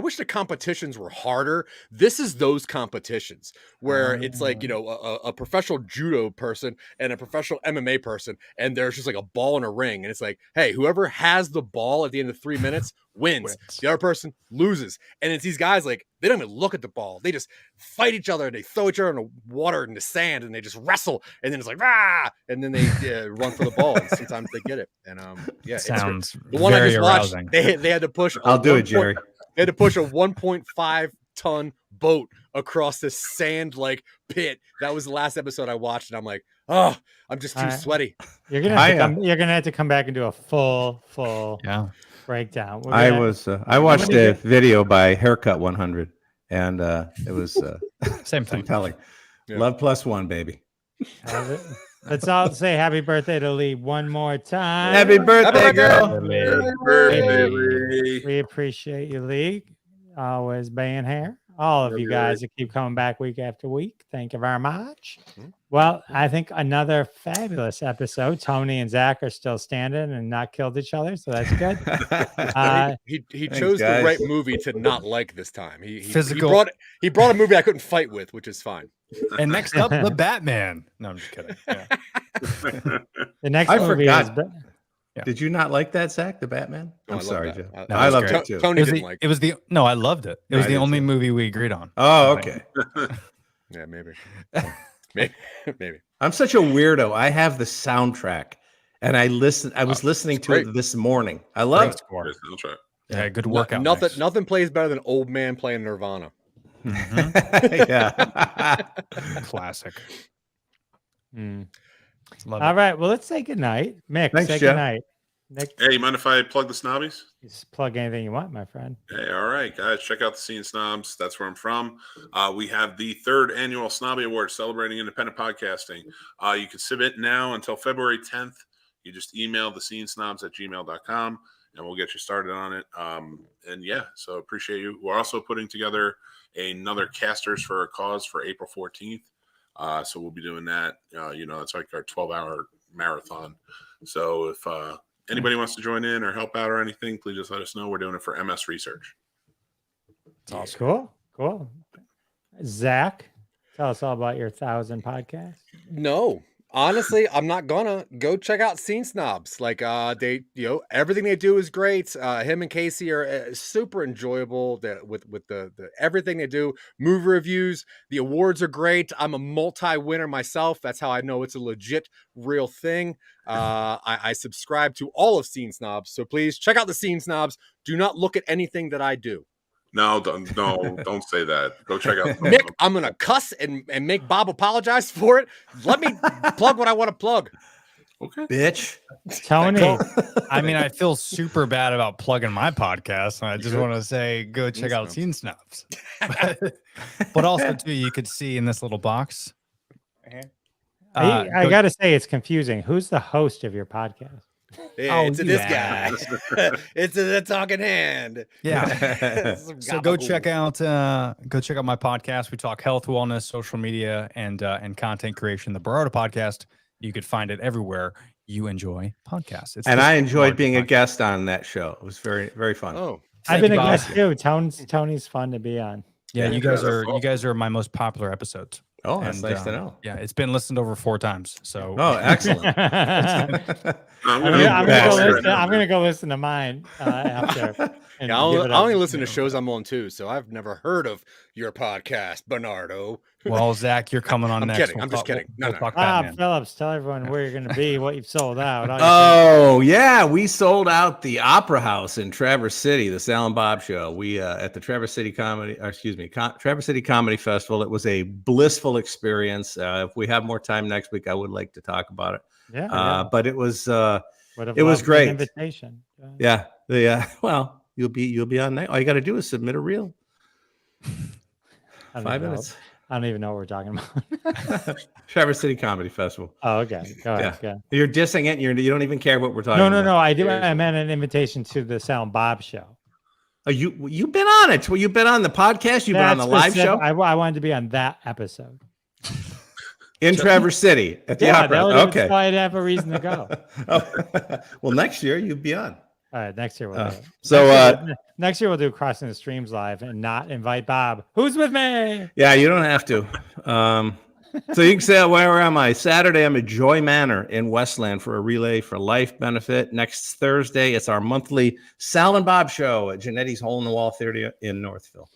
wish the competitions were harder. This is those competitions where it's like, a professional judo person and a professional MMA person, and there's just like a ball in a ring, and it's like, hey, whoever has the ball at the end of 3 minutes wins. The other person loses, and it's these guys like they don't even look at the ball. They just fight each other. They throw each other in the water and the sand, and they just wrestle. And then it's like rah, and then they run for the ball. And sometimes they get it. And yeah, Sounds the one I very just watched. arousing. They had to push. I'll do it, Jerry. They had to push a 1.5 ton boat across this sand like pit. That was the last episode I watched, and I'm like, oh, I'm just too sweaty. You're gonna have to come back and do a full Yeah. breakdown. I watched a video by Haircut 100, and it was Same thing. compelling. Yeah. Love +1, baby. Let's all say happy birthday to Lee one more time. Happy birthday, girl. Happy birthday, Lee. We appreciate you, Lee. Always being here. All of you guys that keep coming back week after week. Thank you very much. Well, I think another fabulous episode. Tony and Zach are still standing and not killed each other, so that's good. He chose the guys. right movie to not like this time. He Physical- he brought a movie I couldn't fight with, which is fine. And next up, the Batman. No, I'm just kidding. Yeah. The next I movie forgot. is Yeah. Did you not like that, Zach, the Batman? Oh, I I'm love sorry, that. Jeff. I- No, I it's loved great. it too. Tony didn't like. No, I loved it. It was I the did only too. movie we agreed on. Oh, okay. Yeah, maybe. maybe. I'm such a weirdo. I have the soundtrack, and I was listening to great. it this morning. I love Great it. score. I'll try. Yeah, good workout. Nothing plays better than old man playing Nirvana. Yeah. Classic. Mm. Love All it. right. Well, let's say goodnight. Mick, Thanks, say Jeff. goodnight. Nick, Hey, you mind if I plug the snobbies? just plug anything you want, my friend. Hey, all right, guys, check out the Scene Snobs. That's where I'm from. We have the 3rd annual Snobby Awards celebrating independent podcasting. You can submit now until February 10th. You just email thescenesnobs@gmail.com and we'll get you started on it. And yeah, so appreciate you. We're also putting together another Casters for a Cause for April 14th. So we'll be doing that. It's like our 12-hour marathon. So if anybody wants to join in or help out or anything, please just let us know. We're doing it for MS Research. Cool. Zach, tell us all about your 1,000 podcasts. No, honestly, I'm not gonna go check out Scene Snobs. Like they, everything they do is great. Him and Casey are super enjoyable. With the everything they do, movie reviews, the awards are great. I'm a multi-winner myself. That's how I know it's a legit, real thing. I subscribe to all of Scene Snobs, so please check out the Scene Snobs. Do not look at anything that I do. No, don't say that. Go check out Mick, I'm gonna cuss and make Bob apologize for it. Let me plug what I want to plug. Okay. Bitch. Tony, I mean, I feel super bad about plugging my podcast, and I just want to say, go check out Scene Snobs. But also, too, you could see in this little box. I got to say, it's confusing. Who's the host of your podcast? Yeah, it's you this guy. It's the talking hand. Yeah. Some So go gabagool. check out my podcast. We talk health, wellness, social media, and content creation. The Berardo podcast. You could find it everywhere you enjoy podcasts. It's And the I enjoyed smart being a podcast. guest on that show. It was very, very fun. Oh, I've Thank been you, a Bob. guest too. Tony's fun to be on. Yeah, Yeah, you guys that's are awesome. you guys are my most popular episodes. Oh, that's And, nice to know. Yeah, it's been listened over 4 times. So Oh, excellent. I'm I'm gonna, I'm, gonna go bastard. listen, I'm gonna go listen to mine after. And Yeah, I give it only a- listen to shows I'm on too, so I've never heard of your podcast, Bernardo. well, Zach, you're coming on I'm next. kidding. I'm just kidding. No, no. talk Bob Batman. Phillips, tell everyone where you're going to be, what you've sold out. all your Oh yeah, we sold out the Opera House in Traverse City, the Sal and Bob show. We at the Traverse City Traverse City Comedy Festival. It was a blissful experience. If we have more time next week, I would like to talk about it. things. Yeah, But it was Would have it was loved an great. Invitation. yeah. Well, you'll be on next. All you got to do is submit a reel. I don't 5 even know. minutes. I don't even know what we're talking about. Traverse City Comedy Festival. Oh, okay. Go ahead. Yeah. Go. You're dissing it. You don't even care what we're talking No, about. no, no. I do. Seriously. I meant an invitation to the Sal and Bob show. Oh, you've been on it. Well, you've been on the podcast. You've been on the live show I wanted to be on that episode. in Traverse City at the Yeah, Opera. that's why I'd have a reason to go. Well, next year you'll be on. All right, next year we'll do it. So Next year we'll do Crossing the Streams live and not invite Bob. Who's with me? yeah, you don't have to. So you can say, where am I? Saturday, I'm at Joy Manor in Westland for a Relay for Life benefit. Next Thursday, it's our monthly Sal and Bob show at Janetti's Hole in the Wall Theater in Northville.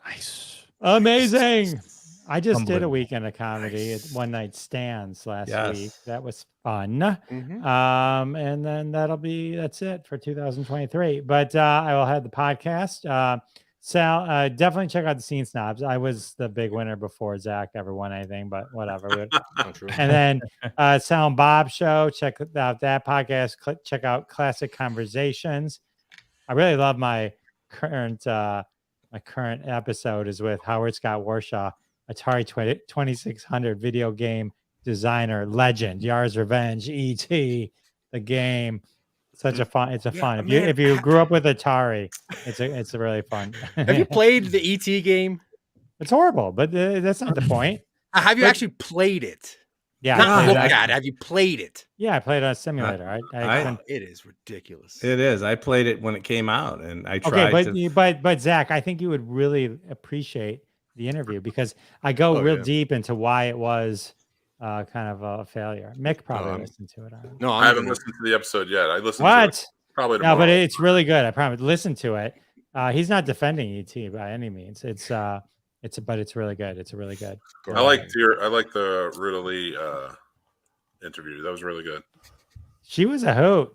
Nice. Amazing. I just did a Unbelievable. weekend of comedy at One Night Stands last week. Yes. That was fun. Mhm. And then that's it for 2023. But I will have the podcast. Sal, definitely check out the Scene Snobs. I was the big winner before Zach ever won anything, but whatever. Not true. And then Sal and Bob show. Check out that podcast. Check out Classic Conversations. I really love my current episode is with Howard Scott Warshaw, Atari 2600 video game designer legend, Yar's Revenge, E.T., the game. Such a fun. It's a fun. If you grew up with Atari, it's a really fun. Have you played the ET game? It's horrible, but that's not the point. Have you But- actually played it? Yeah, Not I looked played, at. Have you played it? yeah, I played on a simulator. I- It is ridiculous. It is. I played it when it came out, and I okay, tried to. but Zach, I think you would really appreciate the interview because I go Oh, real yeah. deep into why it was kind of a failure. Mick probably Um, listened to it. I don't know. No, I haven't listened to the episode yet. I listened to What? it probably No, tomorrow. but it's really good. I promise. Listen to it. He's not defending ET by any means. But it's really good. It's really good. I like the Rita Lee interview. That was really good. She was a hoot.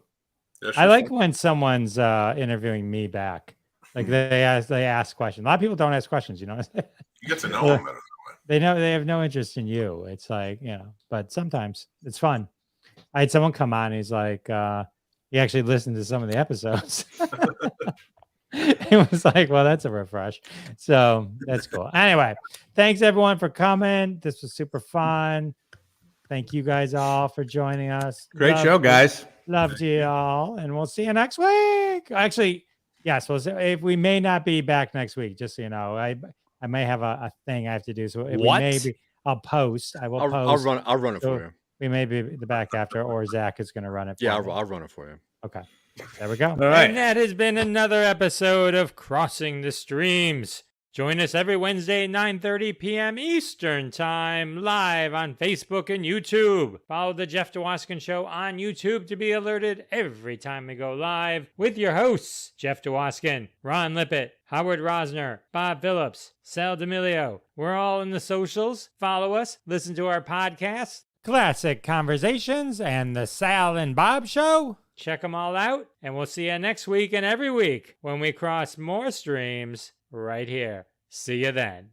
Yeah, I like when someone's interviewing me back. Like they ask questions. A lot of people don't ask questions, you know. you get to know him better. They have no interest in you. It's like, but sometimes it's fun. I had someone come on, he's like, he actually listened to some of the episodes. It was like, well, that's a refresh. So that's cool. Anyway, thanks everyone for coming. This was super fun. Thank you guys all for joining us. Great Love show, you. guys. Loved you all, and we'll see you next week. Actually, yes, if we may not be back next week, just so you know, I may have a thing I have to do. So if What? we may be, I'll post. I will I'll post. run it So- for you. We may be the back after, or Zach is going to run it. Yeah, for me. I'll run it for you. Okay. There we go. All right. And that has been another episode of Crossing the Streams. Join us every Wednesday at 9:30 p.m. Eastern Time, live on Facebook and YouTube. Follow the Jeff DeWaskin Show on YouTube to be alerted every time we go live with your hosts, Jeff DeWaskin, Ron Lippett, Howard Rosner, Bob Phillips, Sal D'Amelio. We're all in the socials. Follow us, listen to our podcasts, Classic Conversations, and the Sal and Bob Show. Check them all out, and we'll see you next week and every week when we cross more streams right here. See you then.